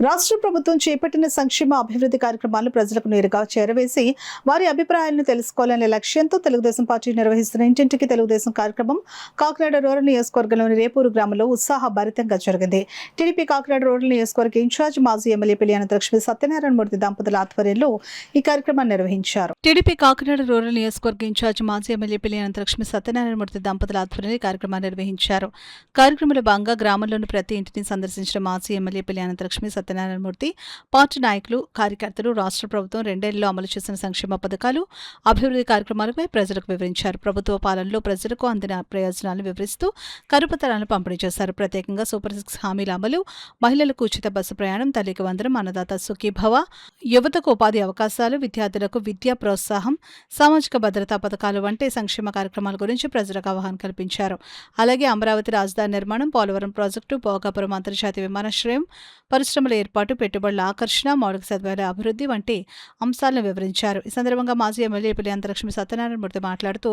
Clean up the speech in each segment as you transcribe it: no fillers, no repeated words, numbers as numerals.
రాష్ట్ర ప్రభుత్వం చేపట్టిన సంక్షేమ అభివృద్ధి కార్యక్రమాలను ప్రజలకు నేరుగా చేరవేసి వారి అభిప్రాయాలను తెలుసుకోవాలనే లక్ష్యంతో తెలుగుదేశం పార్టీ నిర్వహిస్తున్న ఇంటింటికి తెలుగుదేశం కార్యక్రమం కాకినాడ రూరల్ నియోజకవర్గంలోని రేపూరు గ్రామంలో ఉత్సాహభరితంగా జరిగింది. టీడీపీ కాకినాడ రూరల్ నియోజకవర్గ ఇన్ఛార్జ్ మాజీ ఎమ్మెల్యే పిల్లి అనంతలక్ష్మి సత్యనారాయణ మూర్తి దంపతుల ఆధ్వర్యంలో ఈ కార్యక్రమాన్ని నిర్వహించారు. టీడీపీ కాకినాడ రూరల్ నియోజకవర్గ ఇన్ఛార్జ్ మాజీ ఎమ్మెల్యే పిల్లి అనంతలక్ష్మి సత్యనారాయణ మూర్తి దంపతుల ఆధ్వర్యంలో ఈ కార్యక్రమాన్ని నిర్వహించారు. కార్యక్రమంలో భాగంగా గ్రామంలోని ప్రతి ఇంటిని సందర్శించిన మాజీ ఎమ్మెల్యే పిల్లి అనంతలక్ష్మి సత్యనారాయణమూర్తి పార్టీ నాయకులు కార్యకర్తలు రాష్ట్ర ప్రభుత్వం 2 ఏళ్లలో అమలు చేసిన సంక్షేమ పథకాలు అభివృద్ధి కార్యక్రమాలపై ప్రజలకు వివరించారు. ప్రభుత్వ పాలనలో ప్రజలకు అందిన ప్రయోజనాలను వివరిస్తూ కరపత్రాలను పంపిణీ చేశారు. ప్రత్యేకంగా సూపర్ 6 హామీల అమలు, మహిళలకు ఉచిత బస్సు ప్రయాణం, తల్లికి వందనం, అన్నదాత సుఖీభవ, యువతకు ఉపాధి అవకాశాలు, విద్యార్థులకు విద్యా ప్రోత్సాహం, సామాజిక భద్రతా పథకాలు వంటి సంక్షేమ కార్యక్రమాల గురించి ప్రజలకు అవగాహన కల్పించారు. అలాగే అమరావతి రాజధాని నిర్మాణం, పోలవరం ప్రాజెక్టు, భోగాపురం అంతర్జాతీయ విమానాశ్రయం, పరిశ్రమల ఏర్పాటు, పెట్టుబడుల ఆకర్షణ, మౌలిక సదుపాయాల అభివృద్ధి వంటి అంశాలను వివరించారు. ఈ సందర్భంగా మాజీ ఎమ్మెల్యే పిల్లి అనంతలక్ష్మి సత్యనారాయణమూర్తి మాట్లాడుతూ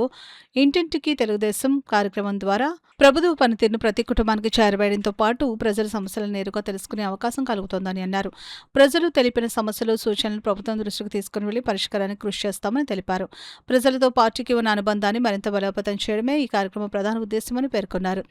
ఇంటింటికి తెలుగుదేశం కార్యక్రమం ద్వారా ప్రభుత్వ పనితీరును ప్రతి కుటుంబానికి చేరవేయడంతో పాటు ప్రజల సమస్యలను నేరుగా తెలుసుకునే అవకాశం కలుగుతోందని అన్నారు. ప్రజలు తెలిపిన సమస్యలు, సూచనలు ప్రభుత్వం దృష్టికి తీసుకుని వెళ్లి పరిష్కారానికి కృషి చేస్తామని తెలిపారు. ప్రజలతో పార్టీకి ఉన్న అనుబంధాన్ని మరింత బలోపేతం చేయడమే ఈ కార్యక్రమం ప్రధాన ఉద్దేశమని పేర్కొన్నారు.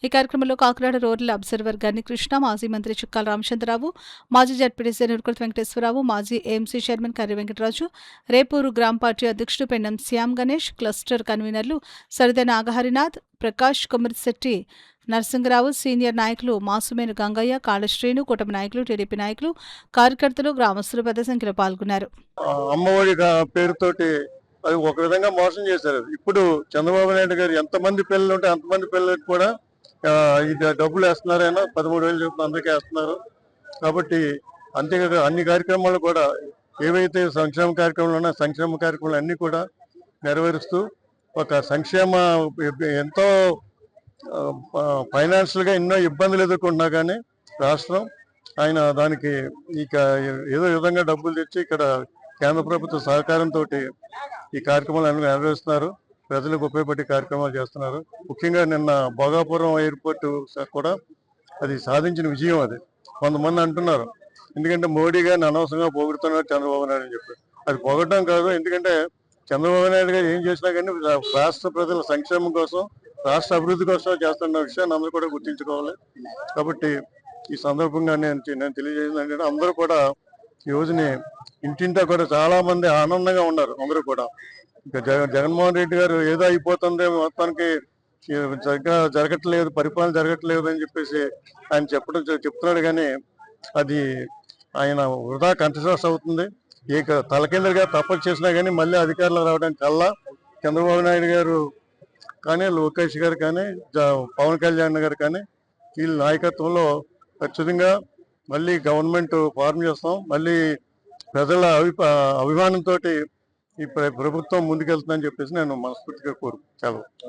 ఈ కార్యక్రమంలో కాకినాడ రూరల్ అబ్జర్వర్ గని కృష్ణ, మాజీ మంత్రి చుక్కాల రామచంద్రరావు, మాజీ జడ్పీటీసీ నురుకుర్తి వెంకటేశ్వరరావు, మాజీ ఏఎంసీ చైర్మన్ కర్రి వెంకటరాజు, రేపూరు గ్రామ పార్టీ అధ్యక్షుడు పెన్నం శ్యామ్ గణేష్, క్లస్టర్ కన్వీనర్లు సరిద నాగహరినాథ్, ప్రకాష్ కుమరిశెట్టి నరసింగరావు, సీనియర్ నాయకులు మాసుమేను గంగయ్య, కాళశ్రీను, కుటుంబ నాయకులు, టీడీపీ నాయకులు, కార్యకర్తలు, గ్రామస్తులు పెద్ద సంఖ్యలో పాల్గొన్నారు. అమ్మఒడి పేరుతోటి అది ఒక విధంగా మోసం చేశారు. ఇప్పుడు చంద్రబాబు నాయుడు గారు ఎంతమంది పిల్లలు ఉంటే అంతమంది పిల్లలకు కూడా ఇది డబ్బులు వేస్తున్నారైనా 13,000 చొప్పున అందరికీ వేస్తున్నారు. కాబట్టి అంతేకాక అన్ని కార్యక్రమాలు కూడా ఏవైతే సంక్షేమ కార్యక్రమాలు ఉన్నాయో సంక్షేమ కార్యక్రమాలు అన్ని కూడా నెరవేరుస్తూ ఒక సంక్షేమ ఎంతో ఫైనాన్షియల్ గా ఎన్నో ఇబ్బందులు ఎదుర్కొంటున్నా కానీ రాష్ట్రం ఆయన దానికి ఇక ఏదో విధంగా డబ్బులు తెచ్చి ఇక్కడ కేంద్ర ప్రభుత్వ సహకారంతో ఈ కార్యక్రమాలు నెరవేరుస్తున్నారు. ప్రజలకు ఉపయోగపడే కార్యక్రమాలు చేస్తున్నారు. ముఖ్యంగా నిన్న భోగాపురం ఎయిర్పోర్ట్ కూడా అది సాధించిన విజయం. అది కొంతమంది అంటున్నారు ఎందుకంటే మోడీ గారిని అనవసరంగా పొగుడుతున్నారు చంద్రబాబు నాయుడు అని చెప్పి. అది పొగడటం కాదు, ఎందుకంటే చంద్రబాబు నాయుడు గారు ఏం చేసినా కానీ రాష్ట్ర ప్రజల సంక్షేమం కోసం, రాష్ట్ర అభివృద్ధి కోసం చేస్తున్న విషయాన్ని అందరూ కూడా గుర్తించుకోవాలి. కాబట్టి ఈ సందర్భంగా నేను తెలియజేసింది ఏంటంటే అందరూ కూడా ఈ రోజుని ఇంటింటా కూడా చాలా మంది ఆనందంగా ఉన్నారు. అందరూ కూడా ఇంకా జగన్మోహన్ రెడ్డి గారు ఏదో అయిపోతుంది మొత్తానికి సరిగ్గా జరగట్లేదు, పరిపాలన జరగట్లేదు అని చెప్పేసి ఆయన చెప్తున్నాడు. కానీ అది ఆయన వృధా కంఠశ్వాస అవుతుంది. ఇక తలకిందలుగా తపస్సు చేసినా కానీ మళ్ళీ అధికారులు రావడానికి కల్లా చంద్రబాబు నాయుడు గారు కానీ, లోకేష్ గారు కానీ, పవన్ కళ్యాణ్ గారు కానీ వీళ్ళ నాయకత్వంలో ఖచ్చితంగా మళ్ళీ గవర్నమెంట్ ఫార్మ్ చేస్తాం. మళ్ళీ ప్రజల అభిమానంతో ఈ ప్రభుత్వం ముందుకెళ్తుందని చెప్పేసి నేను మనస్ఫూర్తిగా కోరుకుంటాను.